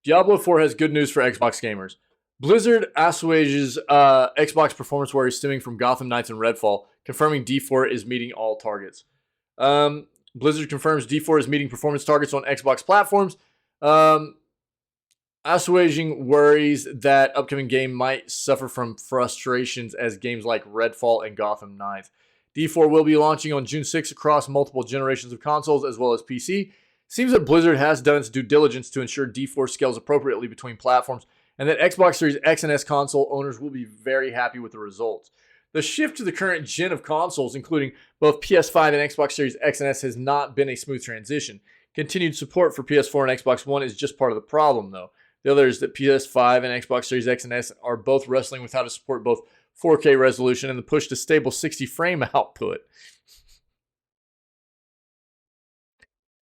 Diablo 4 has good news for Xbox gamers. Blizzard assuages Xbox performance worries stemming from Gotham Knights and Redfall, confirming D4 is meeting all targets. Blizzard confirms D4 is meeting performance targets on Xbox platforms, assuaging worries that upcoming game might suffer from frustrations as games like Redfall and Gotham Knights. D4 will be launching on June 6 across multiple generations of consoles as well as PC. Seems that Blizzard has done its due diligence to ensure D4 scales appropriately between platforms, and that Xbox Series X and S console owners will be very happy with the results. The shift to the current gen of consoles, including both PS5 and Xbox Series X and S, has not been a smooth transition. Continued support for PS4 and Xbox One is just part of the problem, though. The other is that PS5 and Xbox Series X and S are both wrestling with how to support both 4K resolution and the push to stable 60 frame output.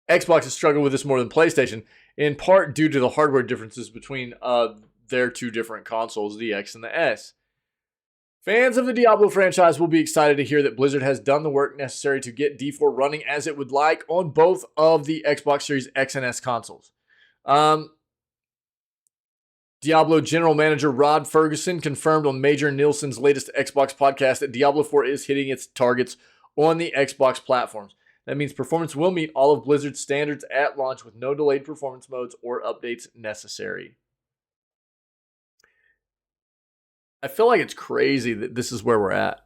Xbox has struggled with this more than PlayStation, in part due to the hardware differences between their two different consoles, the X and the S. Fans of the Diablo franchise will be excited to hear that Blizzard has done the work necessary to get D4 running as it would like on both of the Xbox Series X and S consoles. Diablo General Manager Rod Ferguson confirmed on Major Nielsen's latest Xbox podcast that Diablo 4 is hitting its targets on the Xbox platforms. That means performance will meet all of Blizzard's standards at launch with no delayed performance modes or updates necessary. I feel like it's crazy that this is where we're at.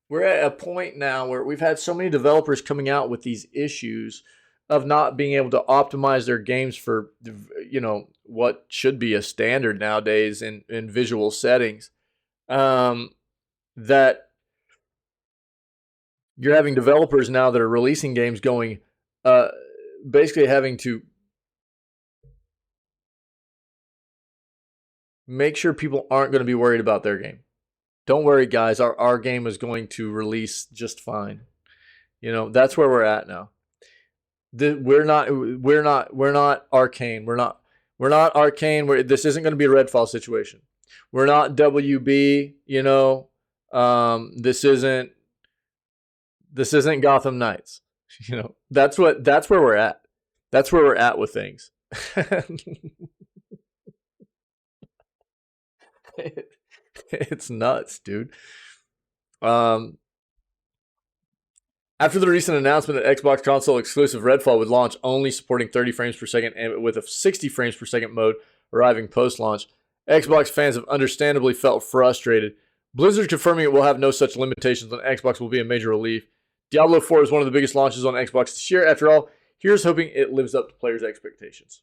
We're at a point now where we've had so many developers coming out with these issues of not being able to optimize their games for, what should be a standard nowadays in visual settings. That you're having developers now that are releasing games going, basically having to make sure people aren't going to be worried about their game. Don't worry, guys. Our game is going to release just fine. That's where we're at now. We're not Arcane. We're not Arcane. This isn't going to be a Redfall situation. We're not WB. This isn't Gotham Knights. That's where we're at. That's where we're at with things. It's nuts, dude. After the recent announcement that Xbox console exclusive Redfall would launch only supporting 30 frames per second and with a 60 frames per second mode arriving post-launch, Xbox fans have understandably felt frustrated. Blizzard confirming it will have no such limitations on Xbox will be a major relief. Diablo 4 is one of the biggest launches on Xbox this year. After all, here's hoping it lives up to players' expectations.